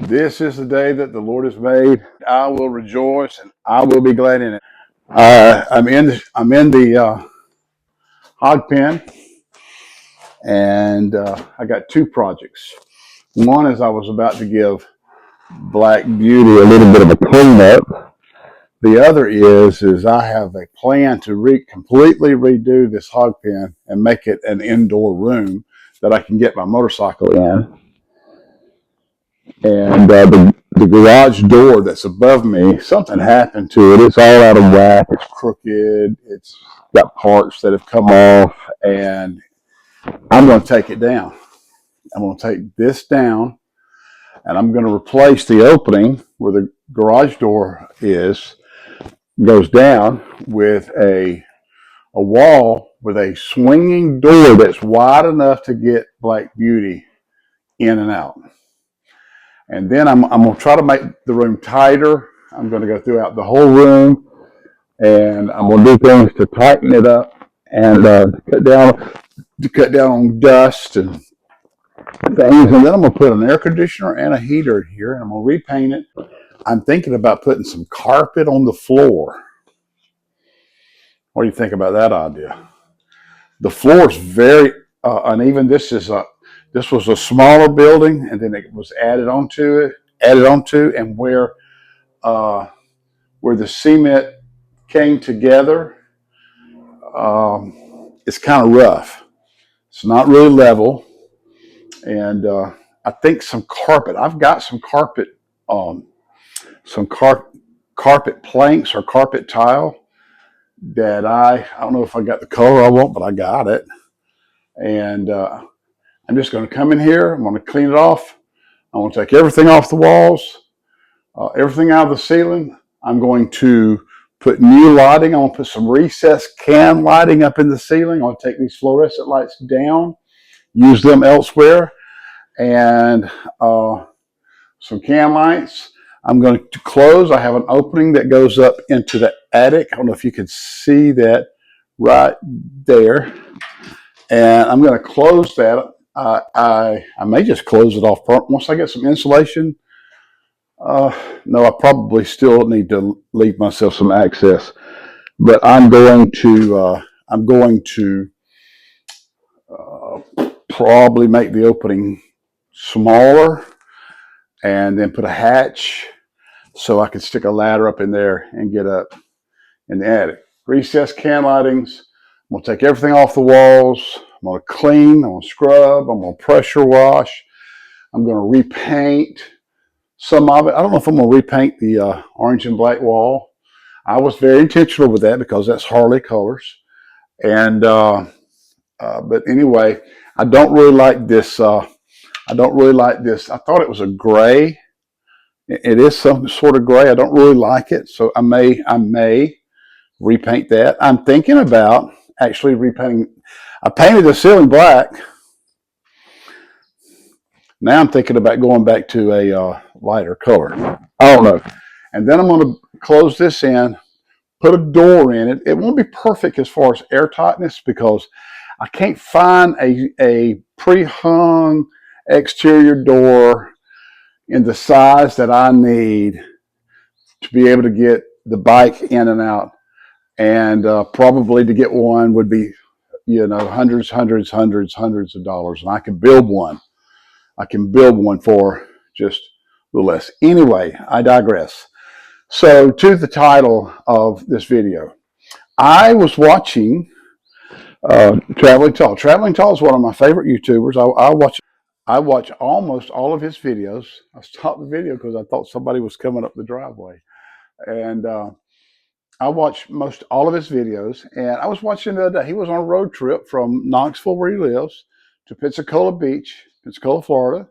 This is the day that the Lord has made. I will rejoice and I will be glad in it. I'm in the hog pen, and I got two projects. One is I was about to give Black Beauty a little bit of a cleanup. The other is I have a plan to completely redo this hog pen and make it an indoor room that I can get my motorcycle in. And the garage door that's above me, something happened to it. It's all out of whack. It's crooked. It's got parts that have come off, and I'm going to take it down. I'm going to take this down, and I'm going to replace the opening where the garage door goes down with a wall with a swinging door that's wide enough to get Black Beauty in and out. And then I'm going to try to make the room tighter. I'm going to go throughout the whole room, and I'm going to do things to tighten it up and cut down on dust and things. And then I'm going to put an air conditioner and a heater here, and I'm going to repaint it. I'm thinking about putting some carpet on the floor. What do you think about that idea? The floor is very uneven. This was a smaller building, and then it was added onto, and where the cement came together, it's kind of rough. It's not really level, and I think some carpet. I've got some carpet, carpet planks or carpet tile that I don't know if I got the color I want, but I got it, and I'm just going to come in here. I'm going to clean it off. I'm going to take everything off the walls, everything out of the ceiling. I'm going to put new lighting. I'm going to put some recessed can lighting up in the ceiling. I'm going to take these fluorescent lights down, use them elsewhere, and some can lights. I'm going to close. I have an opening that goes up into the attic. I don't know if you can see that right there. And I'm going to close that. I may just close it off once I get some insulation. No, I probably still need to leave myself some access, but I'm going to probably make the opening smaller and then put a hatch so I can stick a ladder up in there and get up in the attic. Recessed can lightings. I'm going to take everything off the walls. I'm going to clean. I'm going to scrub. I'm going to pressure wash. I'm going to repaint some of it. I don't know if I'm going to repaint the orange and black wall. I was very intentional with that because that's Harley colors. And but anyway, I don't really like this. I thought it was a gray. It is some sort of gray. I don't really like it, so I may repaint that. I'm thinking about actually repainting. I painted the ceiling black. Now I'm thinking about going back to a lighter color. I don't know. And then I'm going to close this in, put a door in it. It won't be perfect as far as air tightness because I can't find a pre-hung exterior door in the size that I need to be able to get the bike in and out. And probably to get one would be, hundreds of dollars. And I can build one. For just a little less. Anyway, I digress. So to the title of this video. I was watching Traveling Tall. Traveling Tall is one of my favorite YouTubers. I watch almost all of his videos. I stopped the video because I thought somebody was coming up the driveway. And I watch most all of his videos. And I was watching the other day. He was on a road trip from Knoxville, where he lives, to Pensacola Beach, Pensacola, Florida,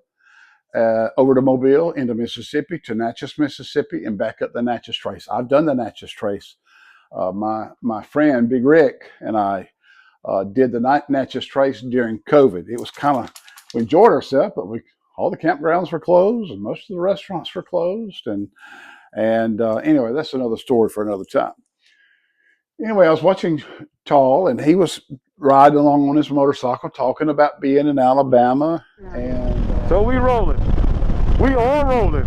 over to Mobile, into Mississippi, to Natchez, Mississippi, and back up the Natchez Trace. I've done the Natchez Trace. My friend, Big Rick, and I did the Natchez Trace during COVID. It was we enjoyed ourselves, but all the campgrounds were closed and most of the restaurants were closed. And anyway, that's another story for another time. Anyway, I was watching Tall, and he was riding along on his motorcycle talking about being in Alabama. And so we rolling. We are rolling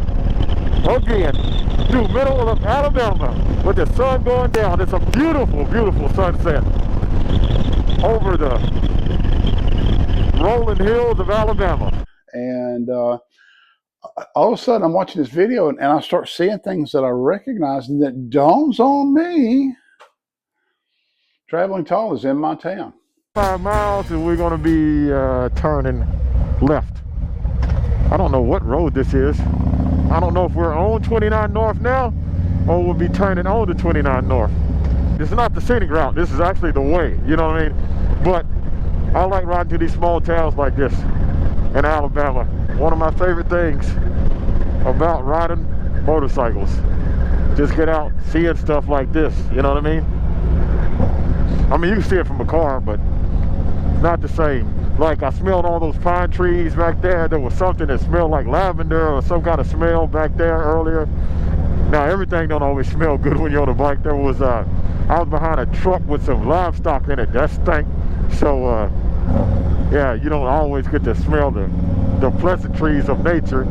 again through middle of Alabama with the sun going down. It's a beautiful, beautiful sunset over the rolling hills of Alabama. And all of a sudden, I'm watching this video and I start seeing things that I recognize, and that dawns on me. Traveling Tall is in my town. 5 miles and we're going to be turning left. I don't know what road this is. I don't know if we're on 29 North now or we'll be turning on to 29 North. This is not the scenic route. This is actually the way, you know what I mean? But I like riding to these small towns like this in Alabama. One of my favorite things about riding motorcycles. Just get out seeing stuff like this, you know what I mean? I mean, you can see it from a car, but it's not the same. Like, I smelled all those pine trees back there. There was something that smelled like lavender or some kind of smell back there earlier. Now, everything don't always smell good when you're on a bike. There was, I was behind a truck with some livestock in it. That stank. So, yeah, you don't always get to smell the pleasantries of nature.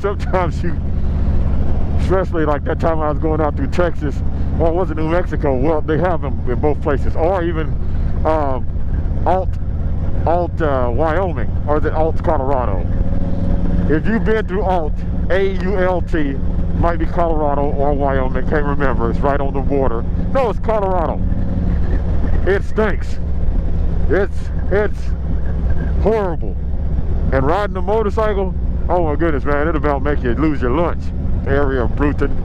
Sometimes you, especially like that time I was going out through Texas, or was it New Mexico? Well, they have them in both places, or even Alt Wyoming, or is it Alt Colorado? If you've been through Alt, A-U-L-T, might be Colorado or Wyoming, can't remember. It's right on the border. No, it's Colorado. It stinks. It's horrible. And riding a motorcycle, oh my goodness, man, it'll about make you lose your lunch. Area of Bruton.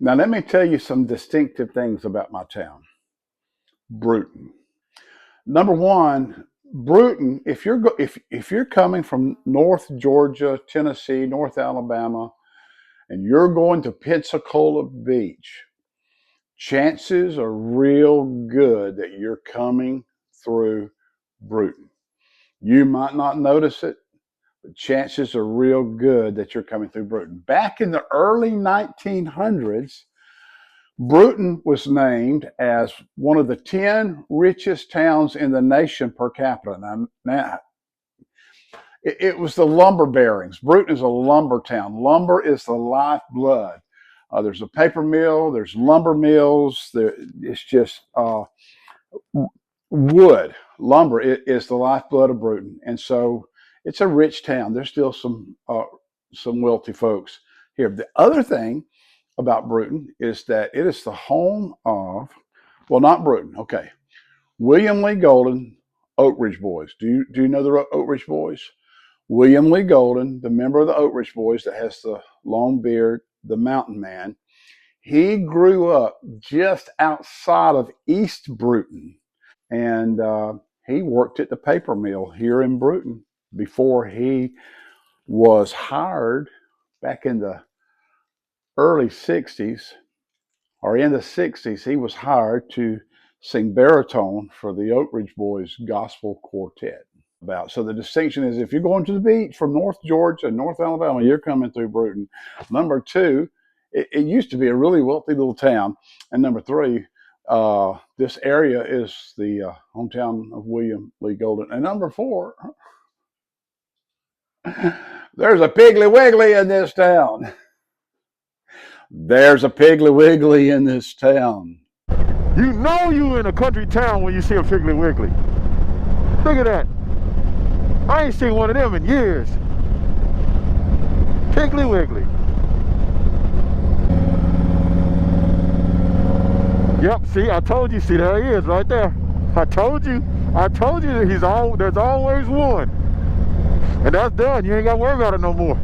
Now, let me tell you some distinctive things about my town, Bruton. Number one, Bruton. If you're coming from North Georgia, Tennessee, North Alabama, and you're going to Pensacola Beach, chances are real good that you're coming through Bruton. You might not notice it, but chances are real good that you're coming through Bruton. Back in the early 1900s, Bruton was named as one of the 10 richest towns in the nation per capita. Now it was the lumber barons. Bruton is a lumber town. Lumber is the lifeblood. There's a paper mill. There's lumber mills. It's just wood. Lumber is the lifeblood of Bruton, and so it's a rich town. There's still some wealthy folks here. The other thing about Bruton is that it is the home of, well, not Bruton. Okay, William Lee Golden, Oak Ridge Boys. Do you know the Oak Ridge Boys? William Lee Golden, the member of the Oak Ridge Boys that has the long beard, the mountain man, he grew up just outside of East Bruton, and he worked at the paper mill here in Bruton before he was hired back in the early 60s, or in the 60s. He was hired to sing baritone for the Oak Ridge Boys Gospel Quartet. So the distinction is, if you're going to the beach from North Georgia and North Alabama, you're coming through Bruton. Number two, it used to be a really wealthy little town. And number three, this area is the hometown of William Lee Golden. And number four, there's a Piggly Wiggly in this town. There's a Piggly Wiggly in this town. You know you in a country town when you see a Piggly Wiggly. Look at that. I ain't seen one of them in years. Piggly Wiggly. Yep, see, I told you. See, there he is right there. I told you that there's always one. And that's done. You ain't got to worry about it no more.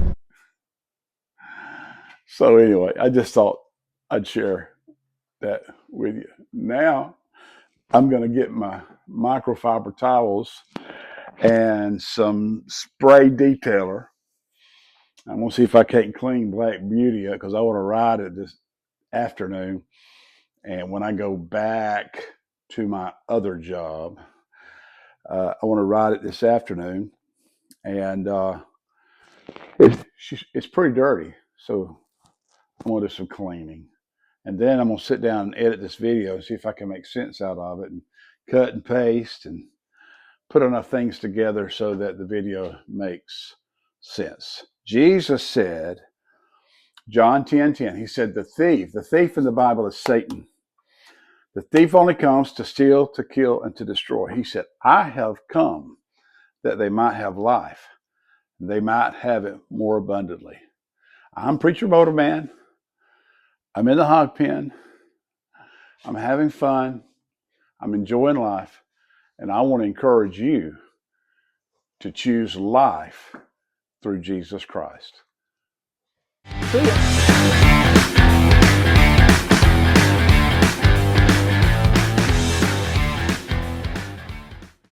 So anyway, I just thought I'd share that with you. Now I'm going to get my microfiber towels and some spray detailer. I'm going to see if I can't clean Black Beauty up, because I want to ride it this afternoon. And when I go back to my other job, I want to ride it this afternoon. And it's pretty dirty. So I'm going to do some cleaning. And then I'm going to sit down and edit this video and see if I can make sense out of it and cut and paste and put enough things together so that the video makes sense. Jesus said, John 10:10, he said, the thief in the Bible is Satan. The thief only comes to steal, to kill, and to destroy. He said, I have come that they might have life, and they might have it more abundantly. I'm Preacher Motorman. I'm in the hog pen. I'm having fun. I'm enjoying life. And I want to encourage you to choose life through Jesus Christ. See ya.